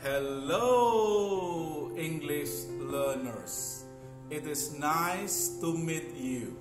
Hello, English learners. It is nice to meet you.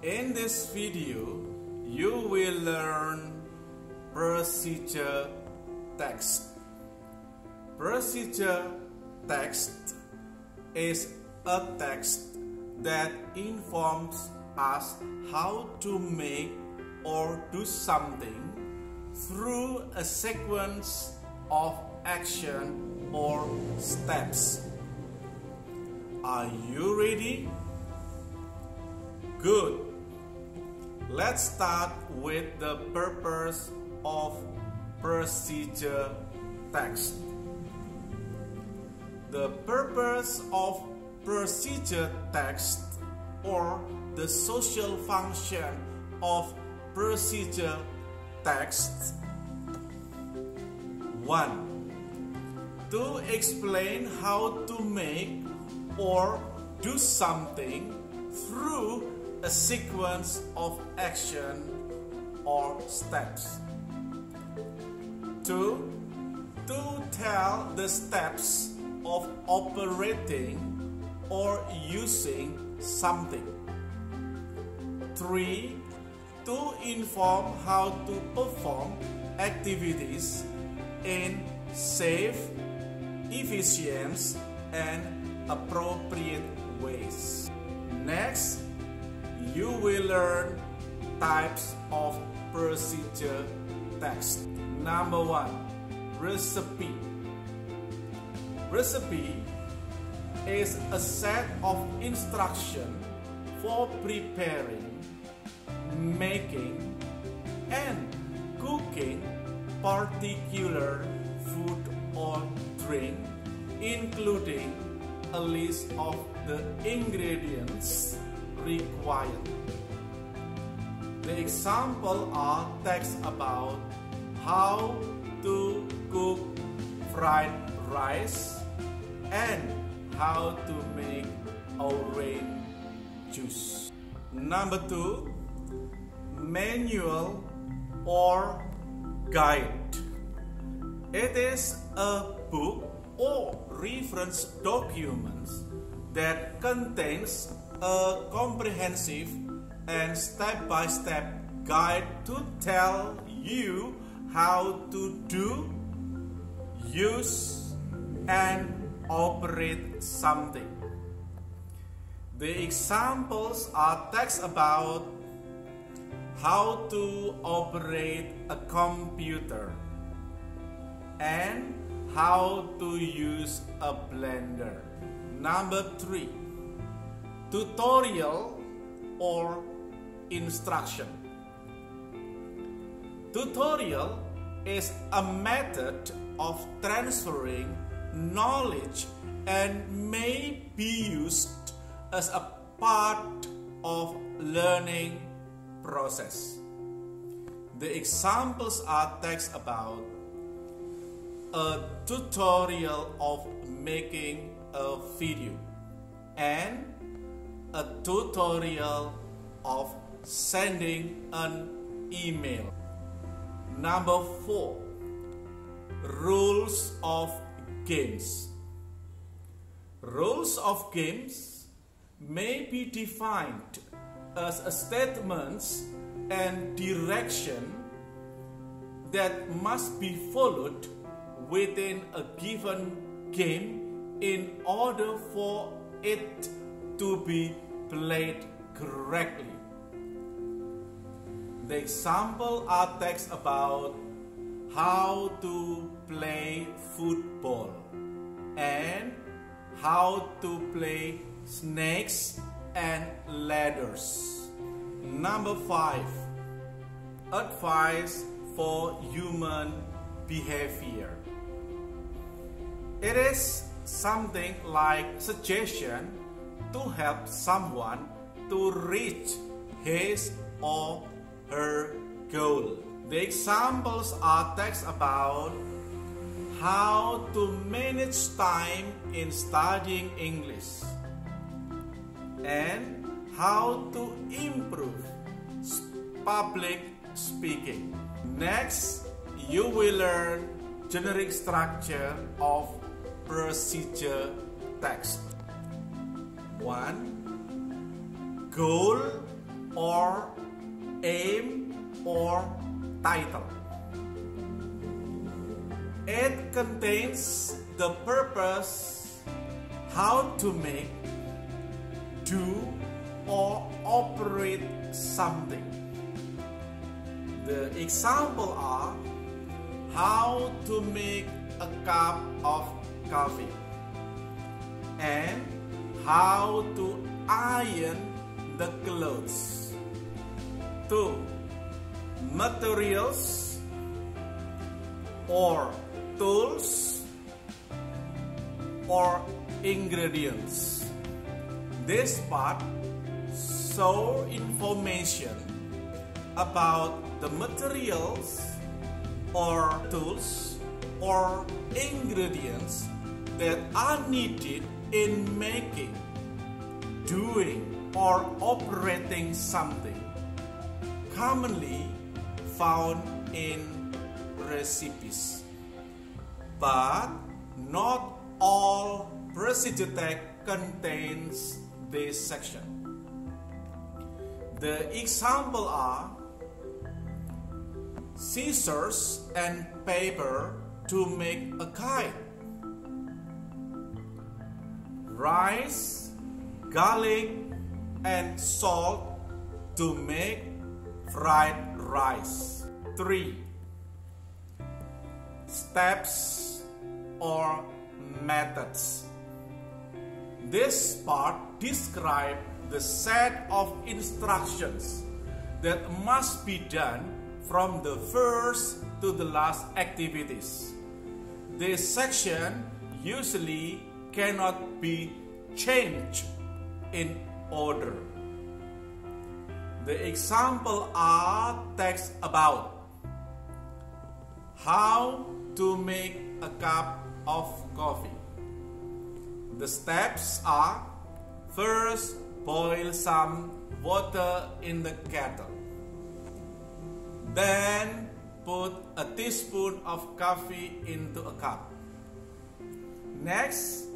In this video, you will learn procedure text. Procedure text is a text that informs us how to make or do something through a sequence of action or steps. Are you ready? Good. Let's start with the purpose of procedure text. The purpose of procedure text, or the social function of procedure text. 1. To explain how to make or do something through a sequence of action or steps. 2. To tell the steps of operating or using something. 3. To inform how to perform activities in safe, efficient, and appropriate ways. Next, you will learn types of procedure text. Number 1, recipe. Recipe is a set of instructions for preparing, making, and cooking particular food or drink, including a list of the ingredients required. The examples are text about how to cook fried rice and how to make orange juice. Number 2, manual or guide. It is a book or reference document that contains a comprehensive and step-by-step guide to tell you how to do, use, and operate something. The examples are text about how to operate a computer and how to use a blender. Number 3, tutorial or instruction. Tutorial is a method of transferring knowledge and may be used as a part of learning process. The examples are text about a tutorial of making a video and a tutorial of sending an email. Number 4, rules of games. Rules of games may be defined as a statements and direction that must be followed within a given game in order for it to be played correctly. The example are text about how to play football and how to play snakes and ladders. Number 5, advice for human behavior. It is something like suggestion to help someone to reach his or her goal. The examples are text about how to manage time in studying English and how to improve public speaking. Next, you will learn generic structure of procedure text. 1. Goal or aim or title. It contains the purpose, how to make, do, or operate something. The examples are how to make a cup of coffee and how to iron the clothes. 2. Materials or tools or ingredients. This part shows information about the materials or tools or ingredients that are needed in making, doing, or operating something, commonly found in recipes. But not all procedure text contains this section. The examples are scissors and paper to make a kite, rice, garlic, and salt to make fried rice. 3. Steps or methods. This part describes the set of instructions that must be done from the first to the last activities. This section usually cannot be changed in order. The examples are text about how to make a cup of coffee. The steps are: first, boil some water in the kettle. Then put a teaspoon of coffee into a cup. Next,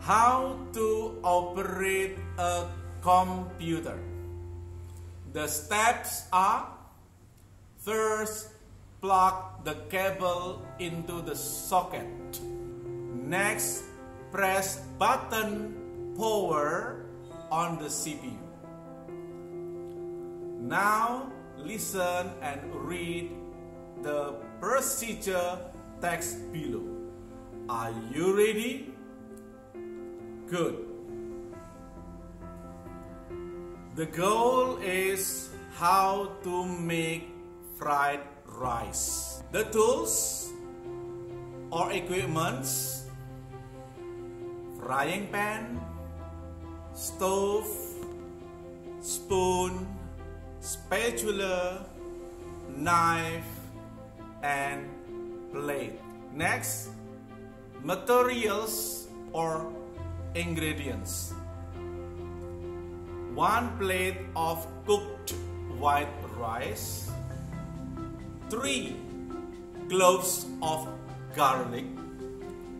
how to operate a computer. The steps are: first, plug the cable into the socket. Next, press button power on the CPU. Now, listen and read the procedure text below. Are you ready? Good. The goal is how to make fried rice. The tools or equipments: frying pan, stove, spoon, spatula, knife, and plate. Next, materials or ingredients: 1 plate of cooked white rice, 3 cloves of garlic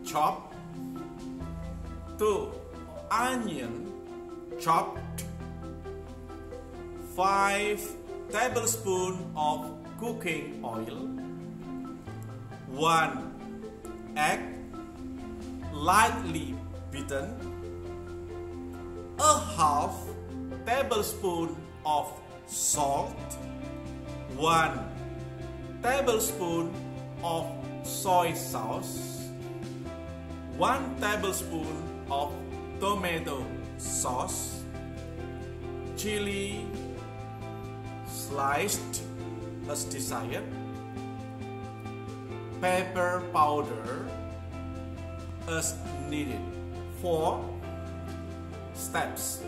chopped, 2 onion chopped, 5 tablespoons of cooking oil, 1 egg lightly beaten, a half tablespoon of salt, 1 tablespoon of soy sauce, 1 tablespoon of tomato sauce, chili sliced as desired, pepper powder as needed. 4 steps.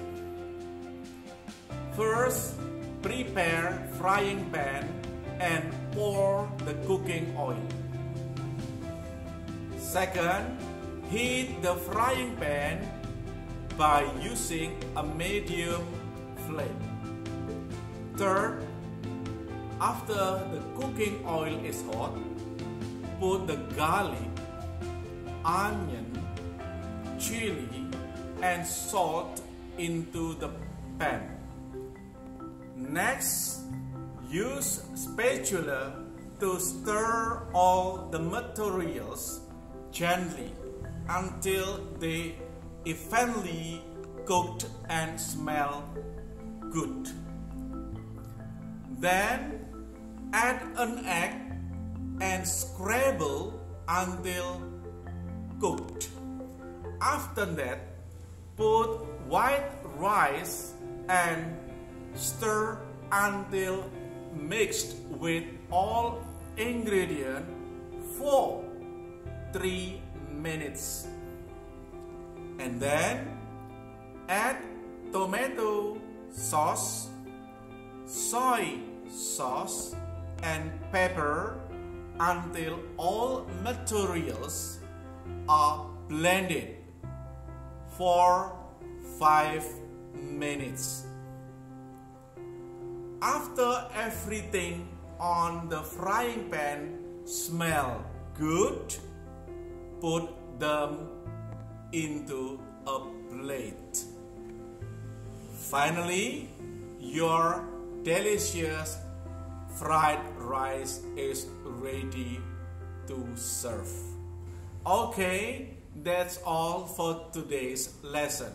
First, prepare frying pan and pour the cooking oil. Second, heat the frying pan by using a medium flame. Third, after the cooking oil is hot, put the garlic, onion, chili, and salt into the pan. Next, use spatula to stir all the materials gently until they evenly cooked and smell good. Then add an egg and scramble until cooked. After that, put white rice and stir until mixed with all ingredients for 3 minutes. And then add tomato sauce, soy sauce, and pepper until all materials are blended for 5 minutes. After everything on the frying pan smells good, put them into a plate. Finally, your delicious fried rice is ready to serve. Okay, that's all for today's lesson.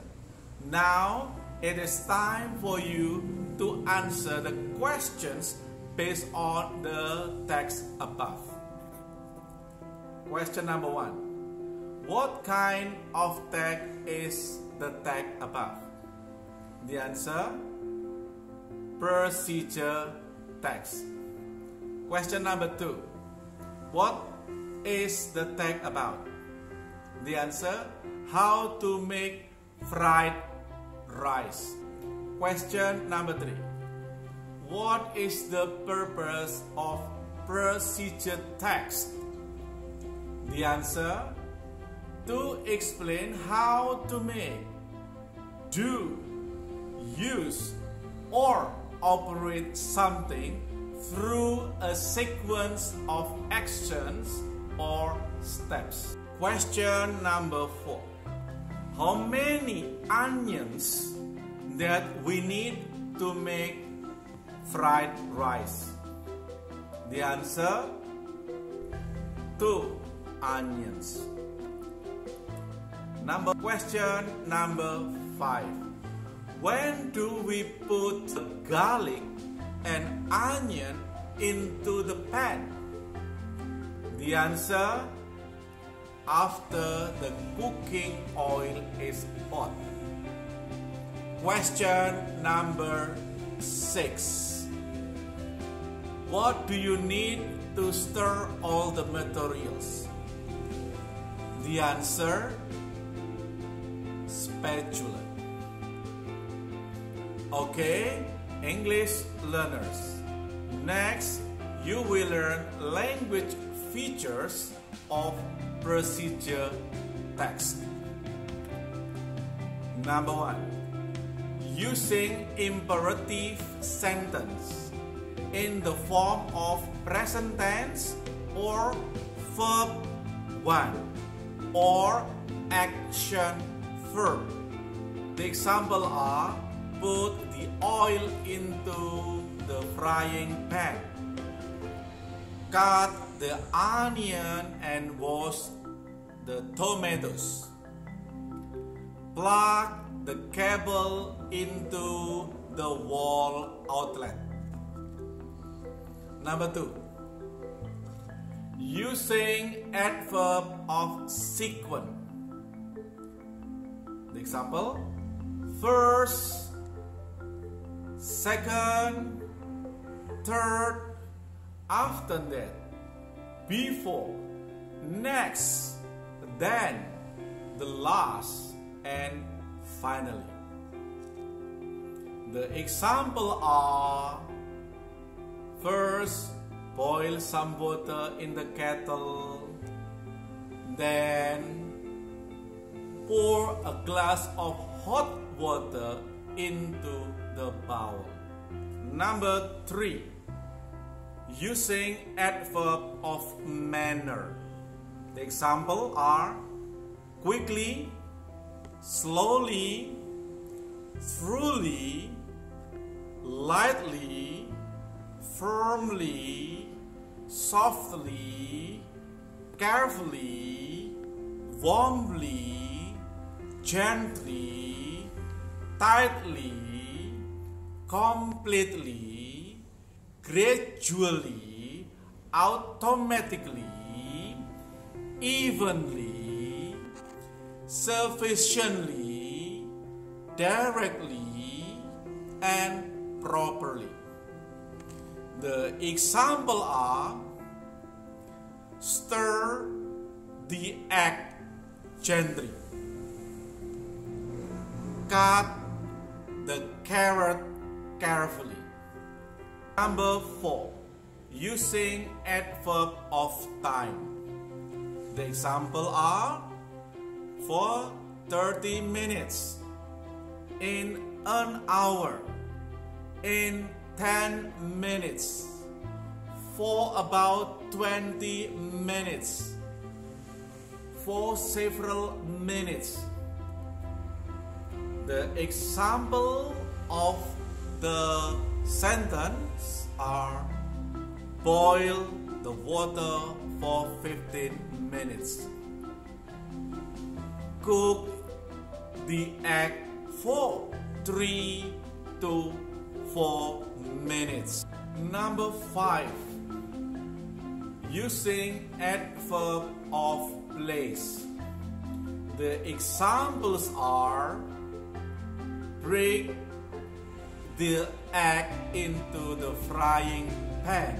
Now it is time for you to answer the questions based on the text above. Question number 1. What kind of text is the text above? The answer: procedure text. Question number 2. What is the text about? The answer: how to make fried rice. Question number 3. What is the purpose of procedure text? The answer: to explain how to make, do, use, or operate something through a sequence of actions or steps. Question number 4. How many onions that we need to make fried rice? The answer: 2 onions. Question number 5. When do we put the garlic and onion into the pan? The answer: after the cooking oil is hot. Question number 6. What do you need to stir all the materials? The answer: spatula. Okay, English learners. Next, you will learn language features of procedure text. Number 1. Using imperative sentence in the form of present tense or verb 1 or action verb. The example are: put the oil into the frying pan, cut the onion and wash the tomatoes, plug the cable into the wall outlet. Number 2. Using adverb of sequence. The example: first, second, third, after that, before, next, then, the last, and finally. The example are: first, boil some water in the kettle, then pour a glass of hot water into the bowl. Number 3. using adverb of manner. The example are quickly, slowly, thoroughly, lightly, firmly, softly, carefully, warmly, gently, tightly, completely, gradually, automatically, evenly, sufficiently, directly, and properly. The example are: stir the egg gently, cut the carrot carefully. Number 4. Using adverb of time. The example are: for 30 minutes, in an hour, in 10 minutes, for about 20 minutes, for several minutes. The example of the sentence are: boil the water for 15 minutes. Cook the egg for 3 to 4 minutes. Number 5. Using adverb of place. The examples are: break the egg into the frying pan.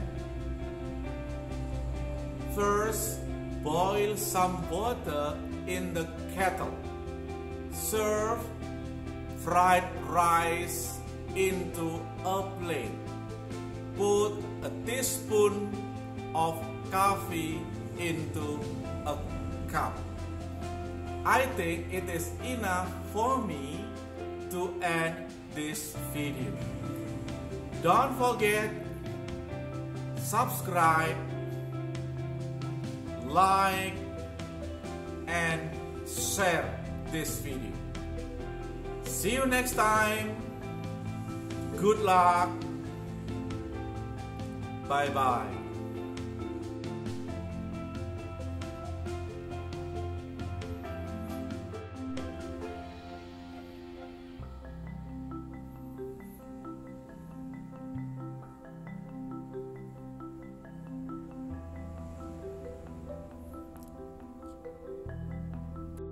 First, boil some water in the kettle. Serve fried rice into a plate. Put a teaspoon of coffee into a cup. I think it is enough for me to end this video. Don't forget, subscribe, like, and share this video. See you next time. Good luck. Bye bye.